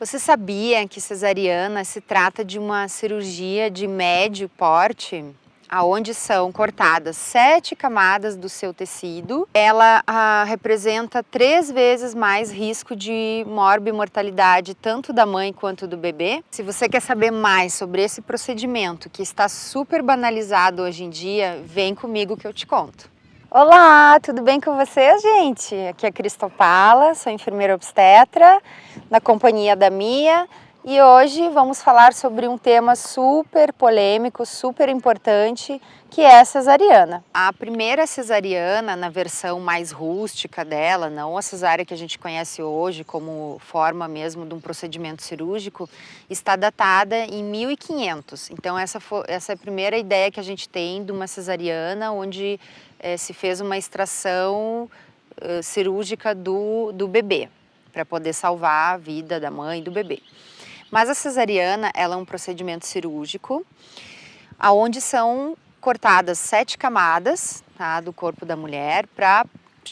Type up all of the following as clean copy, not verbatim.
Você sabia que cesariana se trata de uma cirurgia de médio porte, aonde são cortadas 7 camadas do seu tecido? Ela representa 3 vezes mais risco de morbimortalidade, tanto da mãe quanto do bebê. Se você quer saber mais sobre esse procedimento, que está super banalizado hoje em dia, vem comigo que eu te conto. Olá, tudo bem com você, gente? Aqui é a Cristal Pala, sou enfermeira obstetra, na companhia da Mia, e hoje vamos falar sobre um tema super polêmico, super importante, que é a cesariana. A primeira cesariana, na versão mais rústica dela, não a cesárea que a gente conhece hoje como forma mesmo de um procedimento cirúrgico, está datada em 1500. Então essa é a primeira ideia que a gente tem de uma cesariana, onde se fez uma extração cirúrgica do bebê, para poder salvar a vida da mãe e do bebê. Mas a cesariana, ela é um procedimento cirúrgico, onde são cortadas 7 camadas, tá, do corpo da mulher,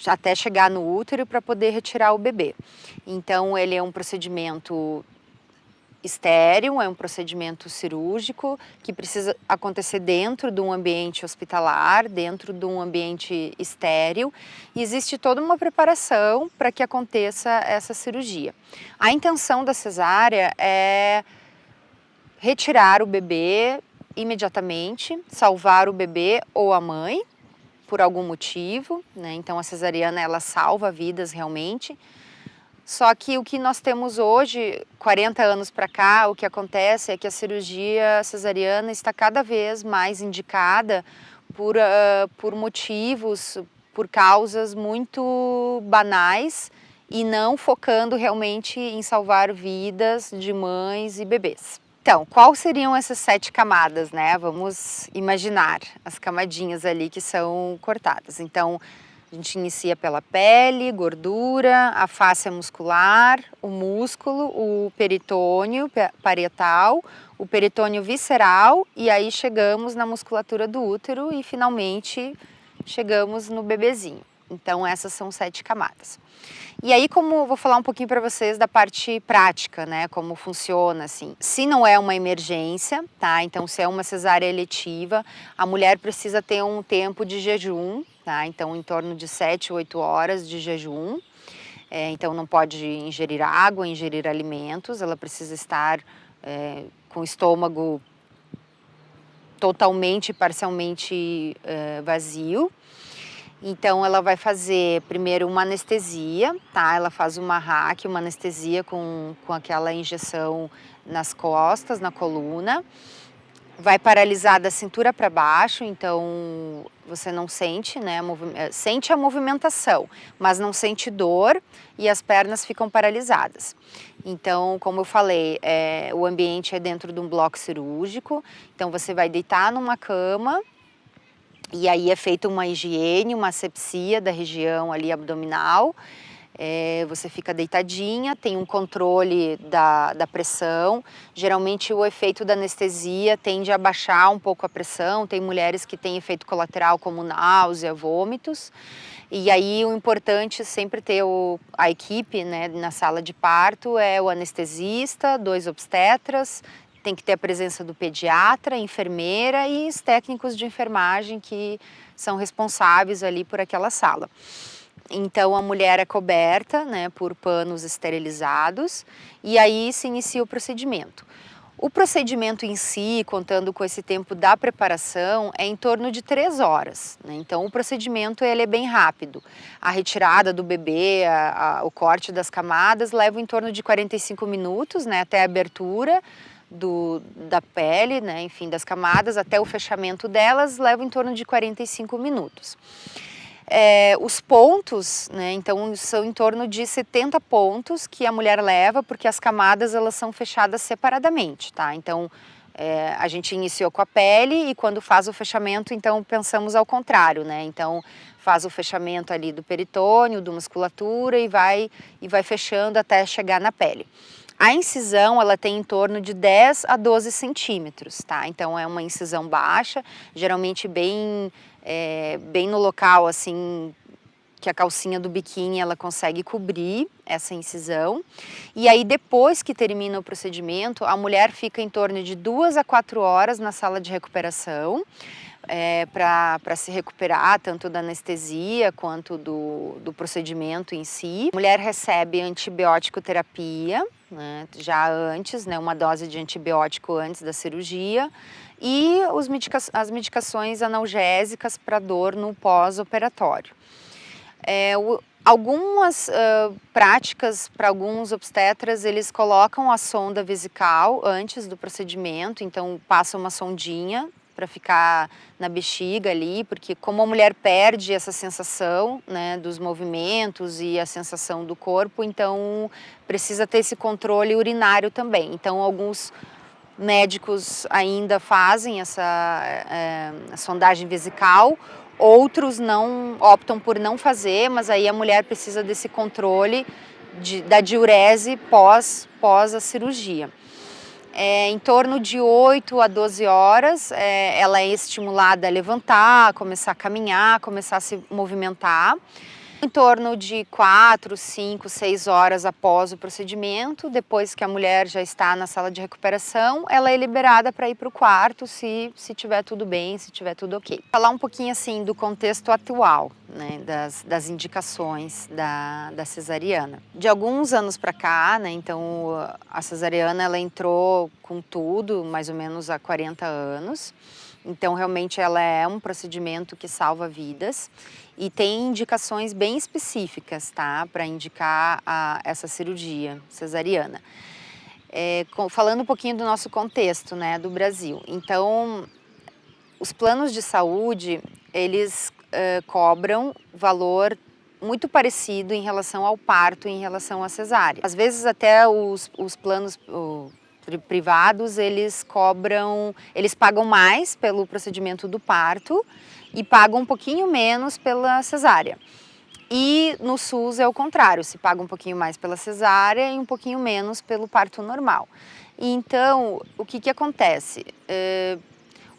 até chegar no útero para poder retirar o bebê. Então ele é um procedimento estéril, é um procedimento cirúrgico que precisa acontecer dentro de um ambiente hospitalar, dentro de um ambiente estéril, e existe toda uma preparação para que aconteça essa cirurgia. A intenção da cesárea é retirar o bebê imediatamente, salvar o bebê ou a mãe, por algum motivo, né? Então a cesariana, ela salva vidas realmente. Só que o que nós temos hoje, 40 anos para cá, o que acontece é que a cirurgia cesariana está cada vez mais indicada por motivos, por causas muito banais e não focando realmente em salvar vidas de mães e bebês. Então, quais seriam essas 7 camadas, né? Vamos imaginar as camadinhas ali que são cortadas. Então, a gente inicia pela pele, gordura, a fáscia muscular, o músculo, o peritônio parietal, o peritônio visceral, e aí chegamos na musculatura do útero e finalmente chegamos no bebezinho. Então essas são 7 camadas. E aí, como vou falar um pouquinho para vocês da parte prática, né, como funciona assim. Se não é uma emergência, tá? Então se é uma cesárea eletiva, a mulher precisa ter um tempo de jejum, tá? Então em torno de 7, 8 horas de jejum. Então não pode ingerir água, ingerir alimentos, ela precisa estar com o estômago totalmente, parcialmente vazio. Então ela vai fazer primeiro uma anestesia, tá? Ela faz uma RAC, uma anestesia com aquela injeção nas costas, na coluna. Vai paralisar da cintura para baixo, então você não sente, né? Sente a movimentação, mas não sente dor e as pernas ficam paralisadas. Então, como eu falei, o ambiente é dentro de um bloco cirúrgico, então você vai deitar numa cama. E aí é feita uma higiene, uma asepsia da região ali abdominal, você fica deitadinha, tem um controle da pressão, geralmente o efeito da anestesia tende a baixar um pouco a pressão, tem mulheres que têm efeito colateral como náusea, vômitos, e aí o importante é sempre ter a equipe, né, na sala de parto, é o anestesista, 2 obstetras, tem que ter a presença do pediatra, enfermeira e os técnicos de enfermagem que são responsáveis ali por aquela sala. Então a mulher é coberta, né, por panos esterilizados e aí se inicia o procedimento. O procedimento em si, contando com esse tempo da preparação, é em torno de 3 horas. Né? Então o procedimento ele é bem rápido. A retirada do bebê, o corte das camadas leva em torno de 45 minutos, né, até a abertura da pele, né, enfim, das camadas, até o fechamento delas, leva em torno de 45 minutos. Os pontos, né, então são em torno de 70 pontos que a mulher leva, porque as camadas elas são fechadas separadamente, tá? Então a gente iniciou com a pele e quando faz o fechamento, então pensamos ao contrário, né? Então faz o fechamento ali do peritônio, da musculatura e vai fechando até chegar na pele. A incisão, ela tem em torno de 10 a 12 centímetros, tá? Então é uma incisão baixa, geralmente bem no local, assim, que a calcinha do biquíni ela consegue cobrir essa incisão. E aí depois que termina o procedimento, a mulher fica em torno de 2 a 4 horas na sala de recuperação, para se recuperar tanto da anestesia quanto do procedimento em si. A mulher recebe antibiótico terapia, né, já antes, né, uma dose de antibiótico antes da cirurgia, e as medicações analgésicas para dor no pós-operatório. Algumas práticas para alguns obstetras, eles colocam a sonda vesical antes do procedimento, então passa uma sondinha para ficar na bexiga ali, porque como a mulher perde essa sensação, né, dos movimentos e a sensação do corpo, então precisa ter esse controle urinário também. Então alguns médicos ainda fazem essa sondagem vesical, outros não optam por não fazer, mas aí a mulher precisa desse controle da diurese pós a cirurgia. Em torno de 8 a 12 horas, ela é estimulada a levantar, começar a caminhar, começar a se movimentar. Em torno de 4, 5, 6 horas após o procedimento, depois que a mulher já está na sala de recuperação, ela é liberada para ir para o quarto se tiver tudo bem, se tiver tudo ok. Falar um pouquinho assim do contexto atual, né, das indicações da cesariana. De alguns anos para cá, né, então a cesariana ela entrou com tudo, mais ou menos há 40 anos. Então, realmente, ela é um procedimento que salva vidas e tem indicações bem específicas, tá? Para indicar essa cirurgia cesariana. Falando um pouquinho do nosso contexto, né, do Brasil. Então, os planos de saúde, eles cobram valor muito parecido em relação ao parto e em relação à cesárea. Às vezes, até os planos privados, eles pagam mais pelo procedimento do parto e pagam um pouquinho menos pela cesárea. E no SUS é o contrário, se paga um pouquinho mais pela cesárea e um pouquinho menos pelo parto normal. Então, o que acontece?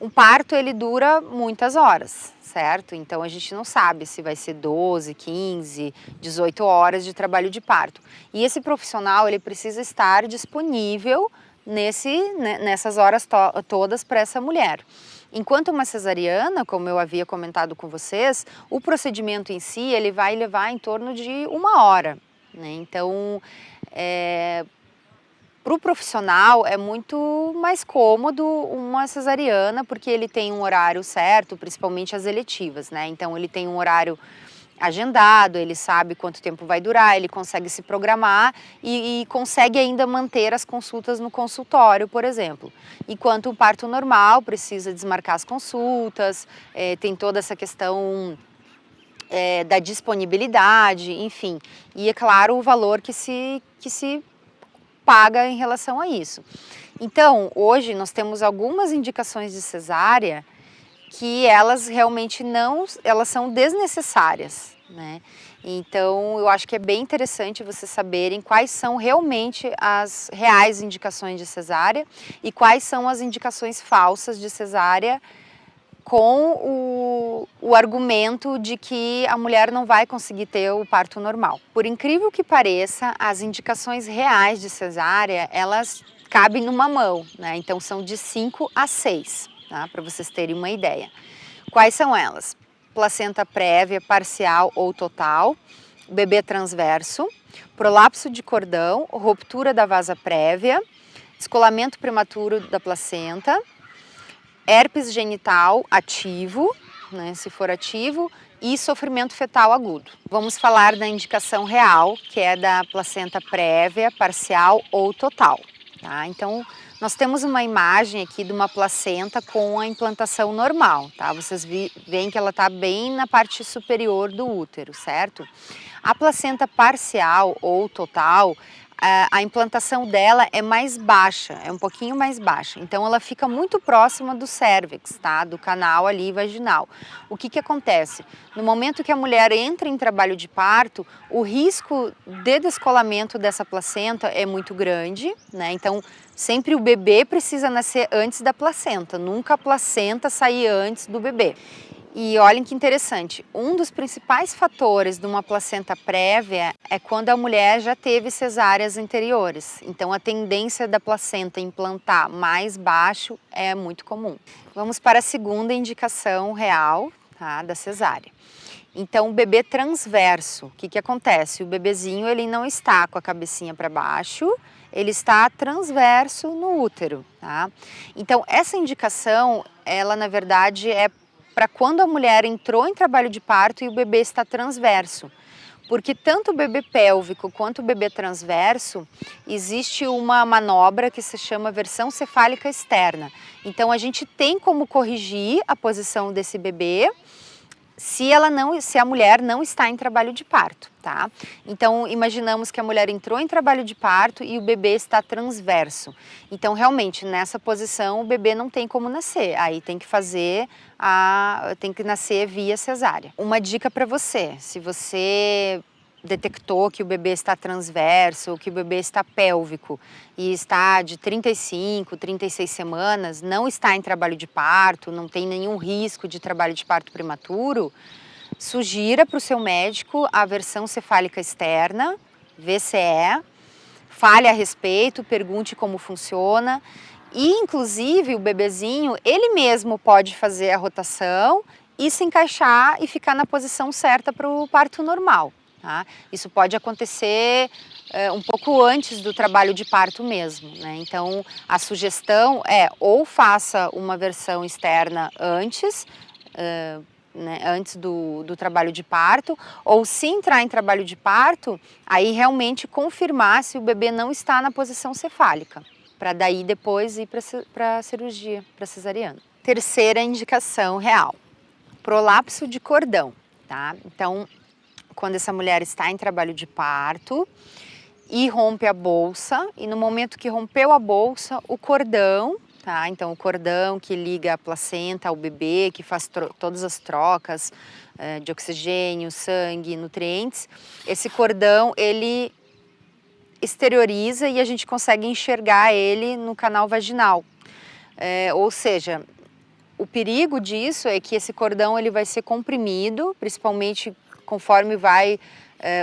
Um parto, ele dura muitas horas, certo? Então, a gente não sabe se vai ser 12, 15, 18 horas de trabalho de parto. E esse profissional, ele precisa estar disponível nessas horas todas para essa mulher. Enquanto uma cesariana, como eu havia comentado com vocês, o procedimento em si ele vai levar em torno de 1 hora, né? Então, para o profissional é muito mais cômodo uma cesariana, porque ele tem um horário certo, principalmente as eletivas, né? Então ele tem um horário agendado, ele sabe quanto tempo vai durar, ele consegue se programar e consegue ainda manter as consultas no consultório, por exemplo. Enquanto o parto normal precisa desmarcar as consultas, tem toda essa questão da disponibilidade, enfim. E é claro o valor que se paga em relação a isso. Então, hoje nós temos algumas indicações de cesárea que elas realmente elas são desnecessárias, né? Então, eu acho que é bem interessante vocês saberem quais são realmente as reais indicações de cesárea e quais são as indicações falsas de cesárea com o argumento de que a mulher não vai conseguir ter o parto normal. Por incrível que pareça, as indicações reais de cesárea, elas cabem numa mão, né? Então, são de 5 a 6. Tá? Para vocês terem uma ideia. Quais são elas? Placenta prévia, parcial ou total, bebê transverso, prolapso de cordão, ruptura da vasa prévia, descolamento prematuro da placenta, herpes genital ativo, né, se for ativo, e sofrimento fetal agudo. Vamos falar da indicação real, que é da placenta prévia, parcial ou total. Tá? Então, nós temos uma imagem aqui de uma placenta com a implantação normal, tá? Vocês veem que ela está bem na parte superior do útero, certo? A placenta parcial ou total, a implantação dela é mais baixa, é um pouquinho mais baixa. Então, ela fica muito próxima do cérvix, tá? Do canal ali vaginal. O que acontece? No momento que a mulher entra em trabalho de parto, o risco de descolamento dessa placenta é muito grande, né? Então, sempre o bebê precisa nascer antes da placenta, nunca a placenta sair antes do bebê. E olhem que interessante, um dos principais fatores de uma placenta prévia é quando a mulher já teve cesáreas anteriores. Então a tendência da placenta implantar mais baixo é muito comum. Vamos para a segunda indicação real, tá, da cesárea. Então o bebê transverso, o que que acontece? O bebezinho ele não está com a cabecinha para baixo, ele está transverso no útero, tá? Então essa indicação, ela na verdade é para quando a mulher entrou em trabalho de parto e o bebê está transverso. Porque tanto o bebê pélvico quanto o bebê transverso, existe uma manobra que se chama versão cefálica externa. Então a gente tem como corrigir a posição desse bebê se a mulher não está em trabalho de parto, tá? Então imaginamos que a mulher entrou em trabalho de parto e o bebê está transverso. Então realmente nessa posição o bebê não tem como nascer, aí tem que nascer via cesárea. Uma dica para você, se você detectou que o bebê está transverso ou que o bebê está pélvico e está de 35, 36 semanas, não está em trabalho de parto, não tem nenhum risco de trabalho de parto prematuro, sugira para o seu médico a versão cefálica externa, VCE, fale a respeito, pergunte como funciona e inclusive o bebezinho, ele mesmo pode fazer a rotação e se encaixar e ficar na posição certa para o parto normal. Tá? Isso pode acontecer um pouco antes do trabalho de parto mesmo, né? Então a sugestão é ou faça uma versão externa antes, né, antes do trabalho de parto, ou se entrar em trabalho de parto, aí realmente confirmar se o bebê não está na posição cefálica, para daí depois ir para a cirurgia, para cesariana. Terceira indicação real, prolapso de cordão, tá? Então, quando essa mulher está em trabalho de parto e rompe a bolsa, e no momento que rompeu a bolsa, o cordão, tá? Então o cordão que liga a placenta ao bebê, que faz todas as trocas de oxigênio, sangue, nutrientes, esse cordão ele exterioriza e a gente consegue enxergar ele no canal vaginal. Ou seja, o perigo disso é que esse cordão ele vai ser comprimido, principalmente conforme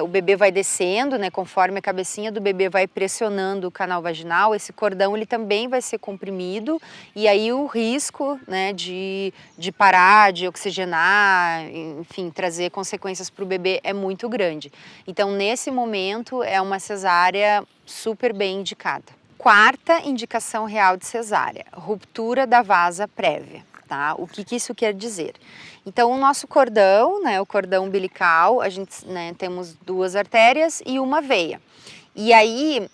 o bebê vai descendo, né, conforme a cabecinha do bebê vai pressionando o canal vaginal, esse cordão ele também vai ser comprimido e aí o risco, né, de parar, de oxigenar, enfim, trazer consequências para o bebê é muito grande. Então, nesse momento, é uma cesárea super bem indicada. Quarta indicação real de cesárea, ruptura da vasa prévia. Tá? O que isso quer dizer? Então, o nosso cordão, né, o cordão umbilical, a gente, né, temos duas artérias e uma veia. E aí,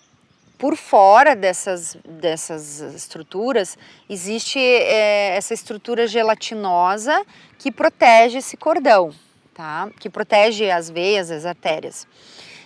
por fora dessas estruturas, existe essa estrutura gelatinosa que protege esse cordão, tá? Que protege as veias, as artérias.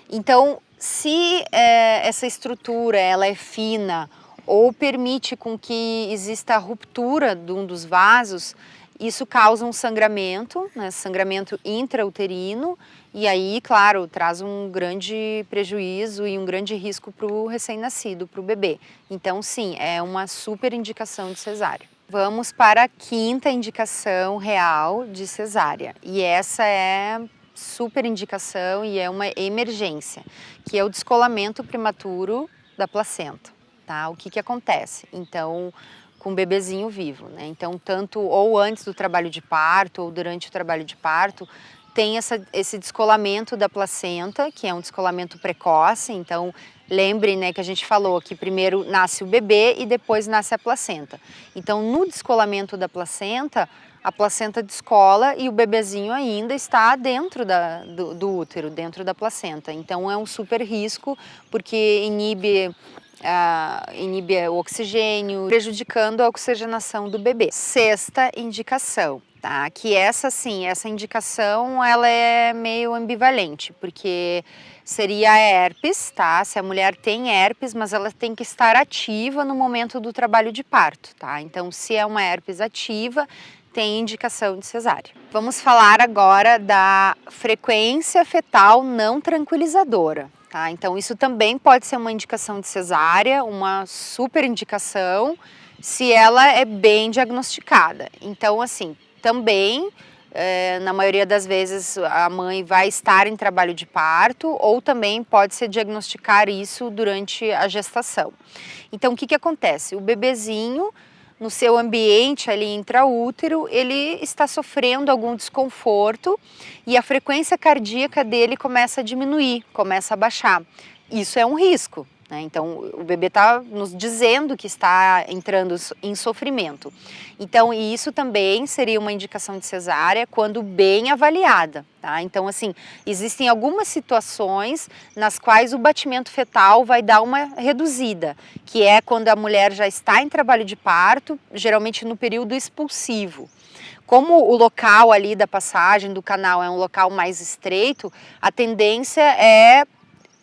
Então, se essa estrutura ela é fina ou permite com que exista a ruptura de um dos vasos, isso causa um sangramento, né, sangramento intrauterino, e aí, claro, traz um grande prejuízo e um grande risco para o recém-nascido, para o bebê. Então, sim, é uma super indicação de cesárea. Vamos para a quinta indicação real de cesárea, e essa é super indicação e é uma emergência, que é o descolamento prematuro da placenta. Tá? O que acontece? Então, com o bebezinho vivo, né? Então, tanto ou antes do trabalho de parto ou durante o trabalho de parto, tem esse descolamento da placenta, que é um descolamento precoce. Então, lembre, né, que a gente falou que primeiro nasce o bebê e depois nasce a placenta. Então, no descolamento da placenta, a placenta descola e o bebezinho ainda está dentro do útero, dentro da placenta. Então, é um super risco, porque inibe o oxigênio, prejudicando a oxigenação do bebê. Sexta indicação, tá? Que essa indicação ela é meio ambivalente, porque seria a herpes, tá? Se a mulher tem herpes, mas ela tem que estar ativa no momento do trabalho de parto, tá? Então, se é uma herpes ativa, tem indicação de cesárea. Vamos falar agora da frequência fetal não tranquilizadora. Tá? Então, isso também pode ser uma indicação de cesárea, uma super indicação, se ela é bem diagnosticada. Então, assim, também na maioria das vezes a mãe vai estar em trabalho de parto, ou também pode-se diagnosticar isso durante a gestação. Então, o que acontece? O bebezinho, no seu ambiente ali intraútero, ele está sofrendo algum desconforto e a frequência cardíaca dele começa a diminuir, começa a baixar. Isso é um risco, né? Então, o bebê está nos dizendo que está entrando em sofrimento. Então, isso também seria uma indicação de cesárea quando bem avaliada, tá? Então, assim, existem algumas situações nas quais o batimento fetal vai dar uma reduzida, que é quando a mulher já está em trabalho de parto, geralmente no período expulsivo. Como o local ali da passagem do canal é um local mais estreito, a tendência é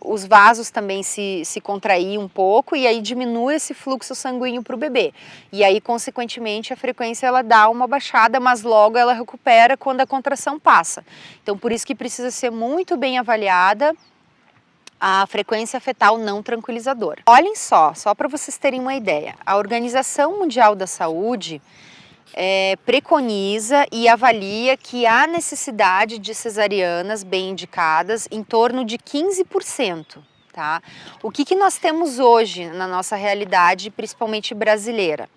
os vasos também se contrair um pouco e aí diminui esse fluxo sanguíneo para o bebê. E aí, consequentemente, a frequência ela dá uma baixada, mas logo ela recupera quando a contração passa. Então, por isso que precisa ser muito bem avaliada a frequência fetal não tranquilizadora. Olhem só para vocês terem uma ideia, a Organização Mundial da Saúde preconiza e avalia que há necessidade de cesarianas bem indicadas em torno de 15%. Tá? O que nós temos hoje na nossa realidade, principalmente brasileira?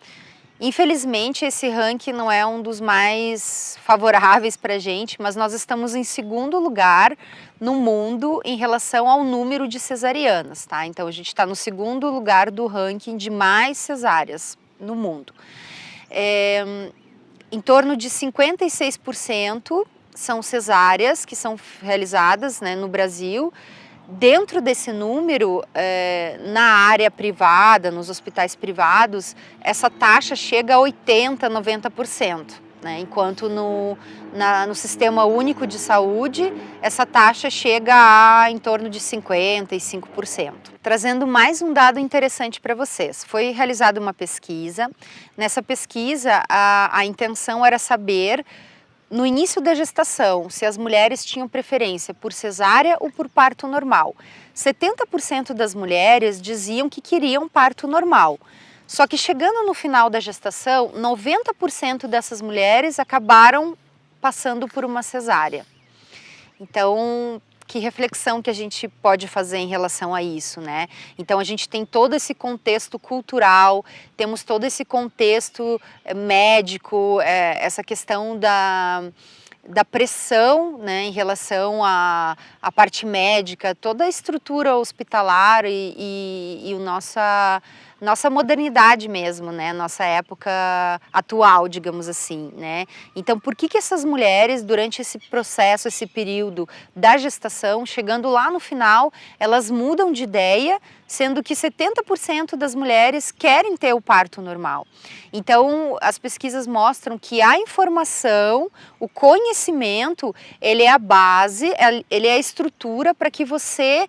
Infelizmente, esse ranking não é um dos mais favoráveis para a gente, mas nós estamos em segundo lugar no mundo em relação ao número de cesarianas. Tá? Então, a gente está no segundo lugar do ranking de mais cesáreas no mundo. Em torno de 56% são cesáreas que são realizadas, né, no Brasil. Dentro desse número, na área privada, nos hospitais privados, essa taxa chega a 80%, 90%. Né? Enquanto no Sistema Único de Saúde, essa taxa chega a em torno de 55%. Trazendo mais um dado interessante para vocês. Foi realizada uma pesquisa. Nessa pesquisa, a intenção era saber, no início da gestação, se as mulheres tinham preferência por cesárea ou por parto normal. 70% das mulheres diziam que queriam parto normal. Só que chegando no final da gestação, 90% dessas mulheres acabaram passando por uma cesárea. Então, que reflexão que a gente pode fazer em relação a isso, né? Então, a gente tem todo esse contexto cultural, temos todo esse contexto médico, essa questão da pressão, né, em relação à parte médica, toda a estrutura hospitalar e nossa modernidade mesmo, né, nossa época atual, digamos assim, né. Então, por que essas mulheres, durante esse processo, esse período da gestação, chegando lá no final, elas mudam de ideia, sendo que 70% das mulheres querem ter o parto normal? Então, as pesquisas mostram que a informação, o conhecimento, ele é a base, ele é a estrutura para que você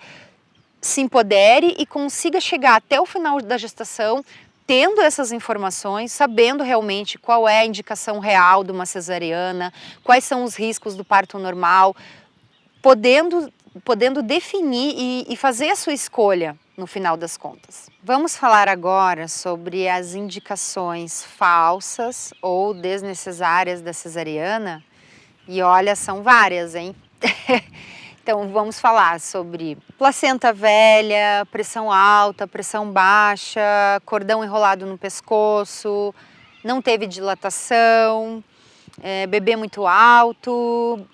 se empodere e consiga chegar até o final da gestação tendo essas informações, sabendo realmente qual é a indicação real de uma cesariana, quais são os riscos do parto normal, podendo definir e fazer a sua escolha no final das contas. Vamos falar agora sobre as indicações falsas ou desnecessárias da cesariana. E olha, são várias, hein? Então, vamos falar sobre placenta velha, pressão alta, pressão baixa, cordão enrolado no pescoço, não teve dilatação, bebê muito alto,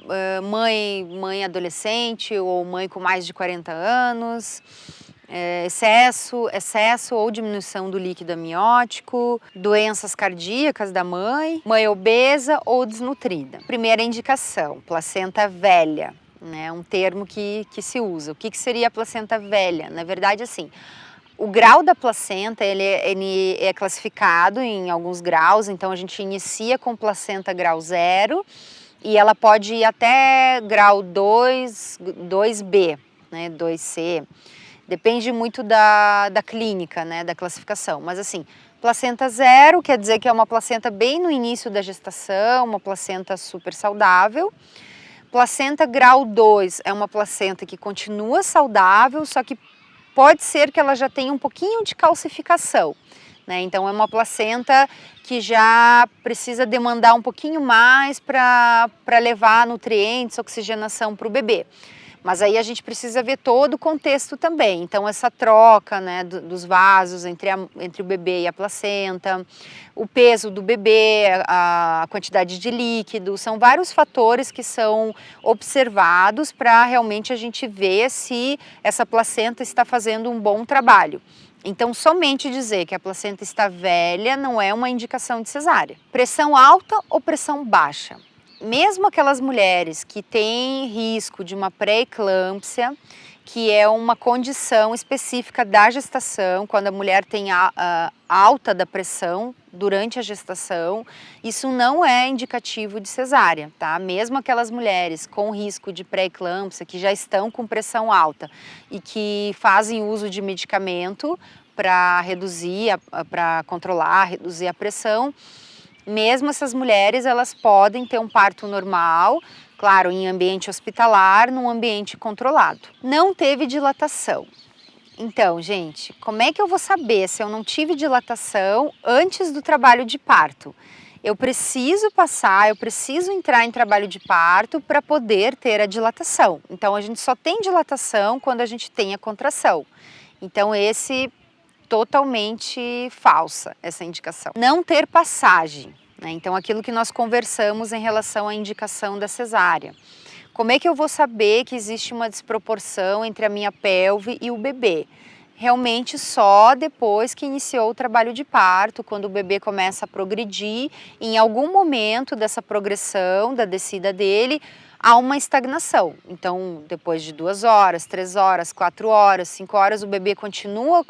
mãe adolescente ou mãe com mais de 40 anos, excesso ou diminuição do líquido amniótico, doenças cardíacas da mãe obesa ou desnutrida. Primeira indicação, placenta velha. É um termo que se usa. O que seria a placenta velha? Na verdade, assim, o grau da placenta ele é classificado em alguns graus, então a gente inicia com placenta grau 0 e ela pode ir até grau 2, 2B, né, 2C. Depende muito da clínica, né, da classificação, mas assim, placenta 0 quer dizer que é uma placenta bem no início da gestação, uma placenta super saudável. Placenta grau 2 é uma placenta que continua saudável, só que pode ser que ela já tenha um pouquinho de calcificação. né? Então é uma placenta que já precisa demandar um pouquinho mais para levar nutrientes, oxigenação para o bebê. Mas aí a gente precisa ver todo o contexto também. Então essa troca, né, dos vasos entre o bebê e a placenta, o peso do bebê, a quantidade de líquido, são vários fatores que são observados para realmente a gente ver se essa placenta está fazendo um bom trabalho. Então, somente dizer que a placenta está velha não é uma indicação de cesárea. Pressão alta ou pressão baixa? Mesmo aquelas mulheres que têm risco de uma pré-eclâmpsia, que é uma condição específica da gestação, quando a mulher tem a alta da pressão durante a gestação, isso não é indicativo de cesárea, tá? Mesmo aquelas mulheres com risco de pré-eclâmpsia, que já estão com pressão alta e que fazem uso de medicamento para reduzir, para controlar, reduzir a pressão, mesmo essas mulheres, elas podem ter um parto normal, claro, em ambiente hospitalar, num ambiente controlado. Não teve dilatação. Então, gente, como é que eu vou saber se eu não tive dilatação antes do trabalho de parto? Eu preciso entrar em trabalho de parto para poder ter a dilatação. Então, a gente só tem dilatação quando a gente tem a contração. Então, totalmente falsa essa indicação. Não ter passagem, né? Então aquilo que nós conversamos em relação à indicação da cesárea. Como é que eu vou saber que existe uma desproporção entre a minha pelve e o bebê? Realmente só depois que iniciou o trabalho de parto, quando o bebê começa a progredir, em algum momento dessa progressão, da descida dele, há uma estagnação. Então, depois de 2 horas, 3 horas, 4 horas, 5 horas, o bebê continua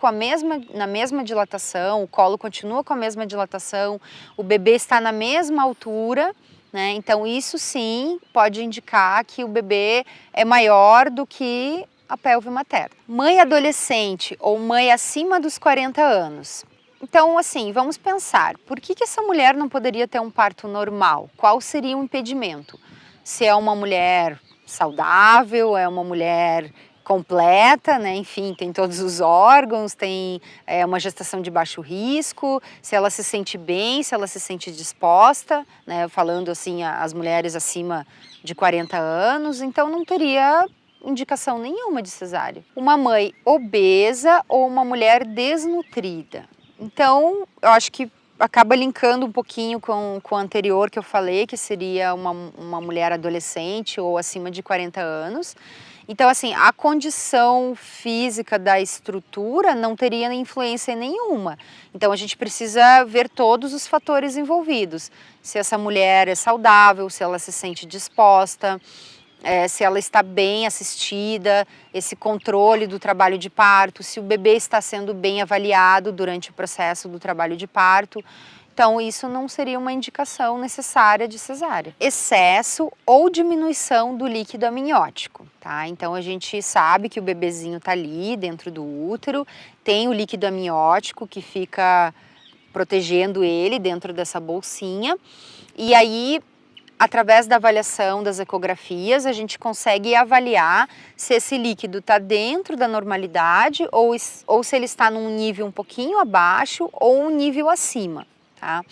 na mesma dilatação, o colo continua com a mesma dilatação, o bebê está na mesma altura, né? Então, isso sim pode indicar que o bebê é maior do que a pelve materna. Mãe adolescente ou mãe acima dos 40 anos. Então, assim, vamos pensar, por que essa mulher não poderia ter um parto normal? Qual seria o impedimento? Se é uma mulher saudável, é uma mulher completa, né? Enfim, tem todos os órgãos, tem uma gestação de baixo risco, se ela se sente bem, se ela se sente disposta, né? Falando assim, as mulheres acima de 40 anos, então não teria indicação nenhuma de cesárea. Uma mãe obesa ou uma mulher desnutrida. Então, eu acho que acaba linkando um pouquinho com o anterior que eu falei, que seria uma mulher adolescente ou acima de 40 anos. Então, assim, a condição física da estrutura não teria influência nenhuma. Então, a gente precisa ver todos os fatores envolvidos. Se essa mulher é saudável, se ela se sente disposta, se ela está bem assistida, esse controle do trabalho de parto, se o bebê está sendo bem avaliado durante o processo do trabalho de parto. Então, isso não seria uma indicação necessária de cesárea. Excesso ou diminuição do líquido amniótico, tá? Então, a gente sabe que o bebezinho está ali dentro do útero, tem o líquido amniótico que fica protegendo ele dentro dessa bolsinha, e aí, através da avaliação das ecografias, a gente consegue avaliar se esse líquido está dentro da normalidade ou se ele está num nível um pouquinho abaixo ou um nível acima, tá?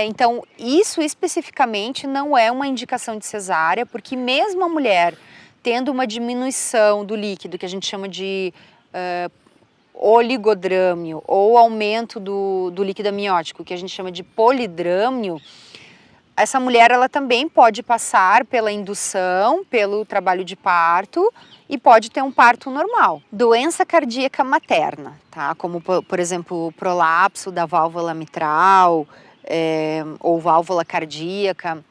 Então, isso especificamente não é uma indicação de cesárea, porque mesmo a mulher tendo uma diminuição do líquido, que a gente chama de oligodrâmio, ou aumento do líquido amniótico, que a gente chama de polidrâmio, essa mulher ela também pode passar pela indução, pelo trabalho de parto e pode ter um parto normal. Doença cardíaca materna, tá? Como por exemplo o prolapso da válvula mitral ou válvula cardíaca.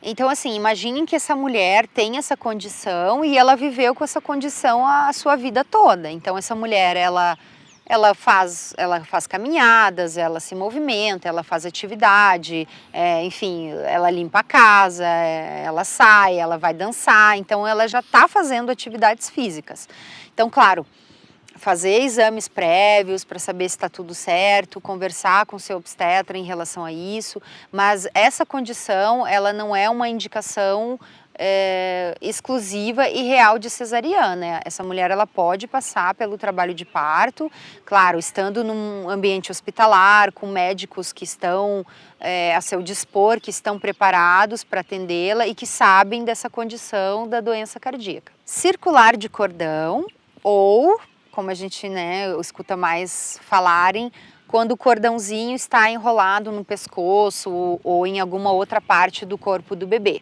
Então assim, imaginem que essa mulher tem essa condição e ela viveu com essa condição a sua vida toda. Então essa mulher ela faz caminhadas, ela se movimenta, ela faz atividade, enfim, ela limpa a casa, ela sai, ela vai dançar, então ela já está fazendo atividades físicas. Então, claro, fazer exames prévios para saber se está tudo certo, conversar com o seu obstetra em relação a isso, mas essa condição, ela não é uma indicação exclusiva e real de cesariana. Essa mulher ela pode passar pelo trabalho de parto, claro, estando num ambiente hospitalar, com médicos que estão a seu dispor, que estão preparados para atendê-la e que sabem dessa condição da doença cardíaca. Circular de cordão ou, como a gente escuta mais falarem, quando o cordãozinho está enrolado no pescoço ou em alguma outra parte do corpo do bebê.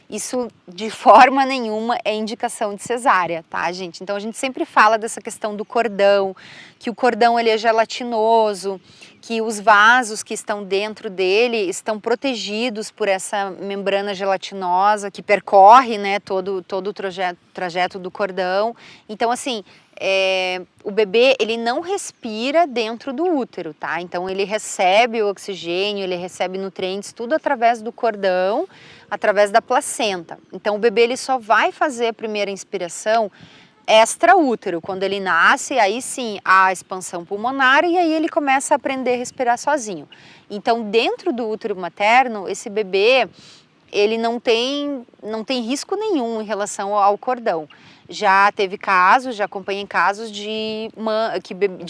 Isso de forma nenhuma é indicação de cesárea, tá, gente? Então a gente sempre fala dessa questão do cordão, que o cordão ele é gelatinoso, que os vasos que estão dentro dele estão protegidos por essa membrana gelatinosa que percorre, todo o trajeto do cordão. Então assim, o bebê ele não respira dentro do útero, tá? Então ele recebe o oxigênio, ele recebe nutrientes, tudo através do cordão, através da placenta. Então o bebê ele só vai fazer a primeira inspiração extraútero, quando ele nasce, aí sim há a expansão pulmonar e aí ele começa a aprender a respirar sozinho. Então dentro do útero materno, esse bebê ele não tem risco nenhum em relação ao cordão. Já teve casos, já acompanhei casos de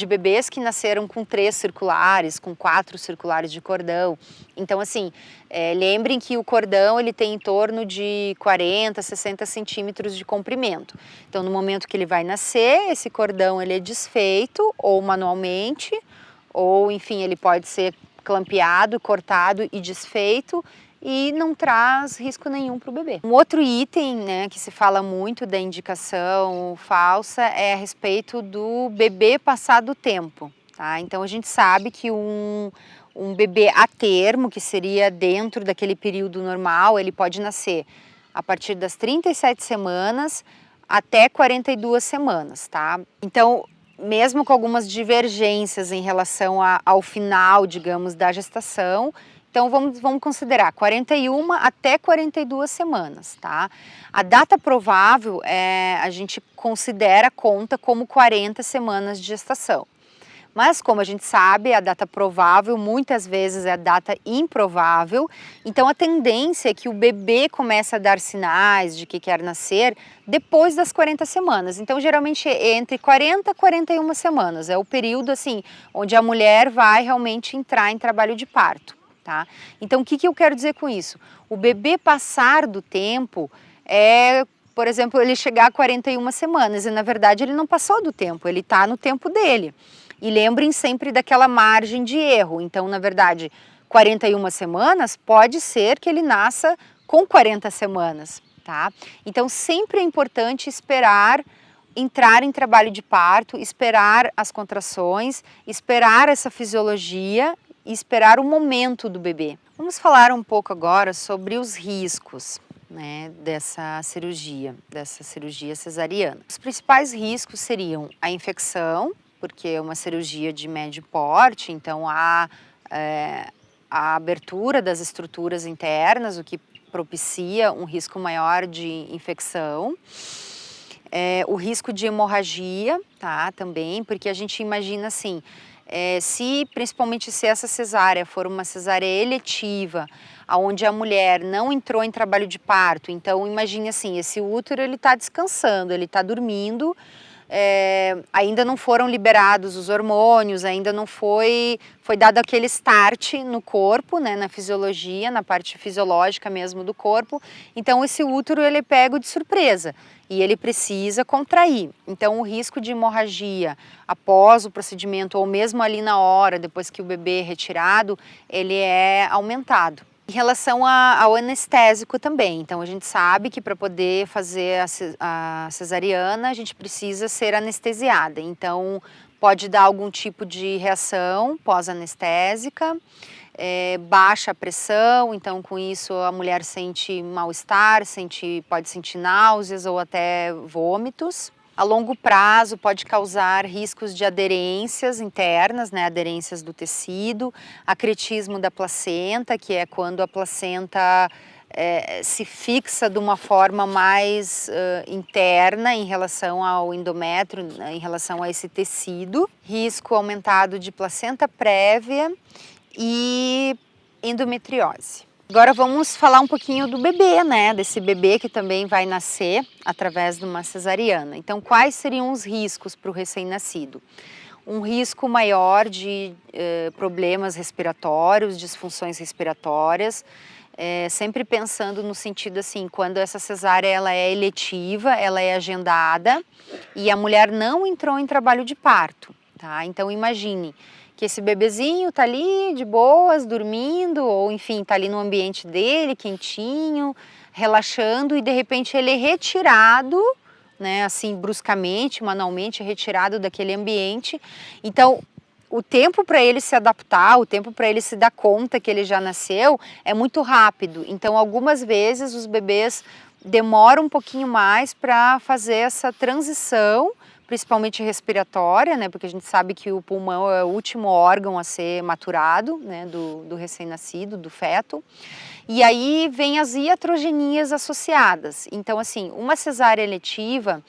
bebês que nasceram com 3 circulares, com 4 circulares de cordão. Então assim, lembrem que o cordão ele tem em torno de 40, 60 centímetros de comprimento. Então no momento que ele vai nascer, esse cordão ele é desfeito ou manualmente, ou enfim, ele pode ser clampeado, cortado e desfeito, e não traz risco nenhum para o bebê. Um outro item que se fala muito da indicação falsa é a respeito do bebê passar do tempo, tá? Então a gente sabe que um bebê a termo, que seria dentro daquele período normal, ele pode nascer a partir das 37 semanas até 42 semanas, tá? Então, mesmo com algumas divergências em relação ao final, digamos, da gestação, então vamos considerar 41 até 42 semanas, tá? A data provável a gente conta como 40 semanas de gestação. Mas como a gente sabe, a data provável muitas vezes é a data improvável, então a tendência é que o bebê comece a dar sinais de que quer nascer depois das 40 semanas. Então geralmente entre 40 e 41 semanas é o período assim onde a mulher vai realmente entrar em trabalho de parto. Tá? Então, o que eu quero dizer com isso? O bebê passar do tempo por exemplo, ele chegar a 41 semanas e, na verdade, ele não passou do tempo, ele está no tempo dele. E lembrem sempre daquela margem de erro. Então, na verdade, 41 semanas pode ser que ele nasça com 40 semanas, tá? Então, sempre é importante esperar entrar em trabalho de parto, esperar as contrações, esperar essa fisiologia e esperar o momento do bebê. Vamos falar um pouco agora sobre os riscos dessa cirurgia cesariana. Os principais riscos seriam a infecção, porque é uma cirurgia de médio porte, então há a abertura das estruturas internas, o que propicia um risco maior de infecção. O risco de hemorragia, tá, também, porque a gente imagina assim, principalmente se essa cesárea for uma cesárea eletiva, onde a mulher não entrou em trabalho de parto, então imagine assim, esse útero ele está descansando, ele está dormindo, ainda não foram liberados os hormônios, ainda não foi dado aquele start no corpo, na fisiologia, na parte fisiológica mesmo do corpo, então esse útero ele é pego de surpresa e ele precisa contrair. Então o risco de hemorragia após o procedimento ou mesmo ali na hora, depois que o bebê é retirado, ele é aumentado. Em relação ao anestésico também, então a gente sabe que para poder fazer a cesariana a gente precisa ser anestesiada, então pode dar algum tipo de reação pós-anestésica, baixa a pressão, então com isso a mulher sente mal-estar, pode sentir náuseas ou até vômitos. A longo prazo pode causar riscos de aderências internas, aderências do tecido, acretismo da placenta, que é quando a placenta se fixa de uma forma mais interna em relação ao endométrio, em relação a esse tecido. Risco aumentado de placenta prévia e endometriose. Agora vamos falar um pouquinho do bebê, né? Desse bebê que também vai nascer através de uma cesariana. Então, quais seriam os riscos para o recém-nascido? Um risco maior de problemas respiratórios, disfunções respiratórias, sempre pensando no sentido assim, quando essa cesárea ela é eletiva, ela é agendada e a mulher não entrou em trabalho de parto, tá? Então imagine que esse bebezinho tá ali de boas, dormindo, ou enfim, tá ali no ambiente dele, quentinho, relaxando, e de repente ele é retirado, né, assim, bruscamente, manualmente retirado daquele ambiente. Então, o tempo para ele se adaptar, o tempo para ele se dar conta que ele já nasceu é muito rápido. Então, algumas vezes os bebês demoram um pouquinho mais para fazer essa transição, principalmente respiratória, né? Porque a gente sabe que o pulmão é o último órgão a ser maturado, né? Do recém-nascido, do feto. E aí vem as iatrogenias associadas. Então, assim, uma cesárea eletiva,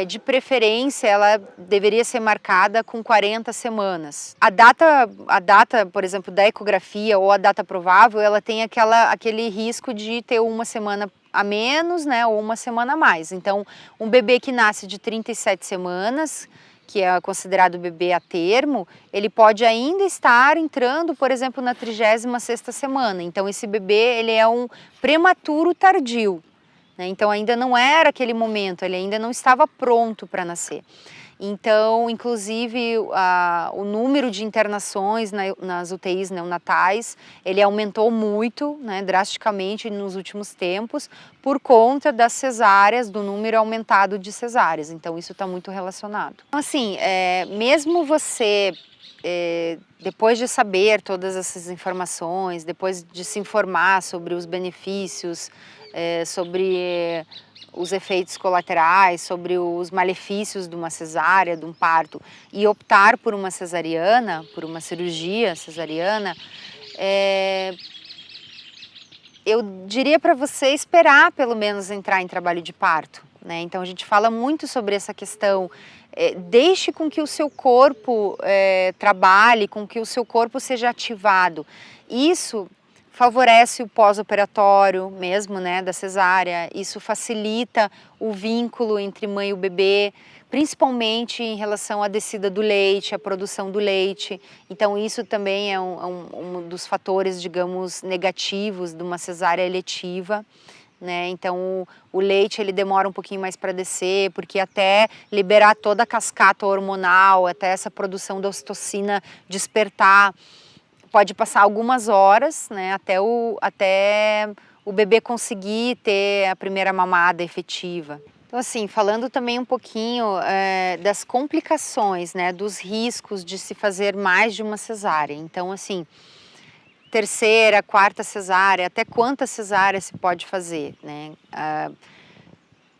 de preferência, ela deveria ser marcada com 40 semanas. A data, por exemplo, da ecografia ou a data provável, ela tem aquele risco de ter uma semana a menos, né, ou uma semana a mais. Então, um bebê que nasce de 37 semanas, que é considerado bebê a termo, ele pode ainda estar entrando, por exemplo, na 36ª semana. Então, esse bebê, ele é um prematuro tardio, né? Então, ainda não era aquele momento, ele ainda não estava pronto para nascer. Então, inclusive, o número de internações nas UTIs neonatais, ele aumentou muito, né, drasticamente nos últimos tempos, por conta das cesáreas, do número aumentado de cesáreas. Então, isso está muito relacionado. Então, assim, mesmo você, depois de saber todas essas informações, depois de se informar sobre os benefícios, sobre os efeitos colaterais, sobre os malefícios de uma cesárea, de um parto, e optar por uma cesariana, por uma cirurgia cesariana, eu diria para você esperar pelo menos entrar em trabalho de parto, né? Então a gente fala muito sobre essa questão, deixe com que o seu corpo trabalhe, com que o seu corpo seja ativado. Isso favorece o pós-operatório mesmo, né, da cesárea, isso facilita o vínculo entre mãe e o bebê, principalmente em relação à descida do leite, à produção do leite. Então isso também é um dos fatores, digamos, negativos de uma cesárea eletiva, né? Então o leite ele demora um pouquinho mais para descer, porque até liberar toda a cascata hormonal, até essa produção da ocitocina despertar, pode passar algumas horas, né, até o bebê conseguir ter a primeira mamada efetiva. Então, assim, falando também um pouquinho das complicações, né, dos riscos de se fazer mais de uma cesárea. Então, assim, terceira, quarta cesárea, até quantas cesáreas se pode fazer, né?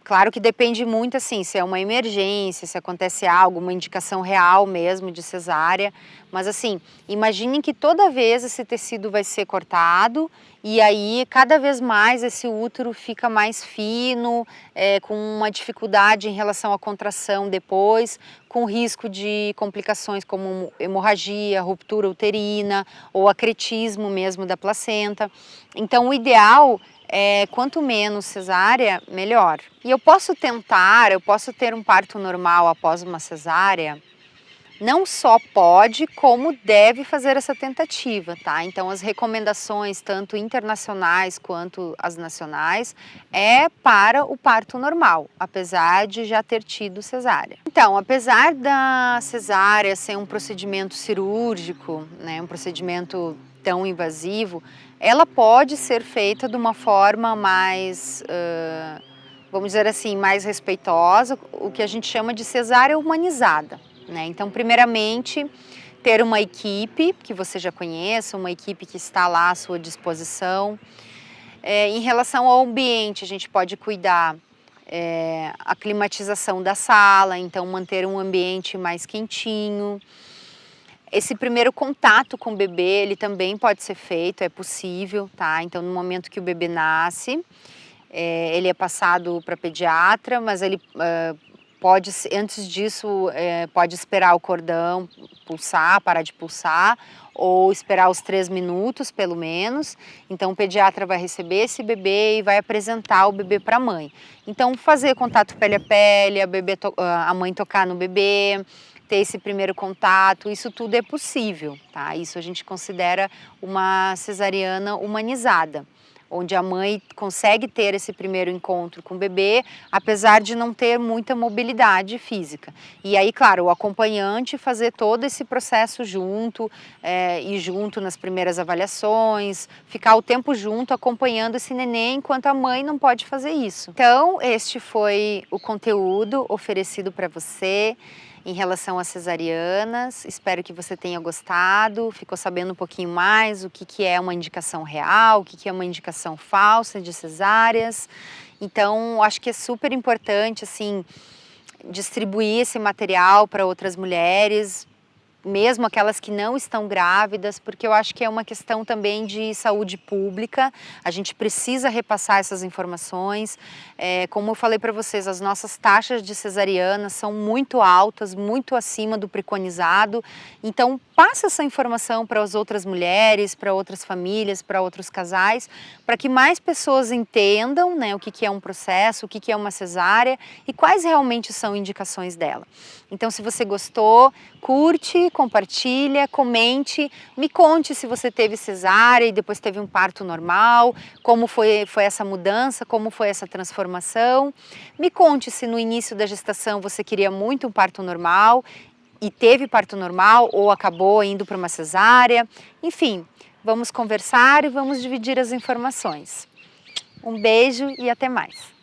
Claro que depende muito, assim, se é uma emergência, se acontece algo, uma indicação real mesmo de cesárea. Mas, assim, imaginem que toda vez esse tecido vai ser cortado e aí cada vez mais esse útero fica mais fino, com uma dificuldade em relação à contração depois, com risco de complicações como hemorragia, ruptura uterina ou acretismo mesmo da placenta. Então, o ideal quanto menos cesárea, melhor. E eu posso ter um parto normal após uma cesárea? Não só pode, como deve fazer essa tentativa, tá? Então, as recomendações, tanto internacionais quanto as nacionais, é para o parto normal, apesar de já ter tido cesárea. Então, apesar da cesárea ser um procedimento cirúrgico, né, um procedimento tão invasivo, ela pode ser feita de uma forma mais, vamos dizer assim, mais respeitosa, o que a gente chama de cesárea humanizada, né? Então, primeiramente, ter uma equipe que você já conheça, uma equipe que está lá à sua disposição. Em relação ao ambiente, a gente pode cuidar a climatização da sala, então manter um ambiente mais quentinho. Esse primeiro contato com o bebê, ele também pode ser feito, é possível, tá? Então, no momento que o bebê nasce, ele é passado para pediatra, mas ele Antes disso, pode esperar o cordão pulsar, parar de pulsar, ou esperar os 3 minutos, pelo menos. Então, o pediatra vai receber esse bebê e vai apresentar o bebê para a mãe. Então, fazer contato pele a pele, a mãe tocar no bebê, ter esse primeiro contato, isso tudo é possível, tá? Isso a gente considera uma cesariana humanizada, onde a mãe consegue ter esse primeiro encontro com o bebê, apesar de não ter muita mobilidade física. E aí, claro, o acompanhante fazer todo esse processo junto, ir junto nas primeiras avaliações, ficar o tempo junto acompanhando esse neném, enquanto a mãe não pode fazer isso. Então, este foi o conteúdo oferecido para você em relação às cesarianas. Espero que você tenha gostado, ficou sabendo um pouquinho mais o que é uma indicação real, o que é uma indicação falsa de cesáreas. Então, acho que é super importante, assim, distribuir esse material para outras mulheres, mesmo aquelas que não estão grávidas, porque eu acho que é uma questão também de saúde pública, a gente precisa repassar essas informações. Como eu falei para vocês, as nossas taxas de cesariana são muito altas, muito acima do preconizado, então passa essa informação para as outras mulheres, para outras famílias, para outros casais, para que mais pessoas entendam, né, o que é um processo, o que é uma cesárea e quais realmente são indicações dela. Então, se você gostou, curte, compartilha, comente, me conte se você teve cesárea e depois teve um parto normal, como foi essa mudança, como foi essa transformação. Me conte se no início da gestação você queria muito um parto normal e teve parto normal ou acabou indo para uma cesárea. Enfim, vamos conversar e vamos dividir as informações. Um beijo e até mais!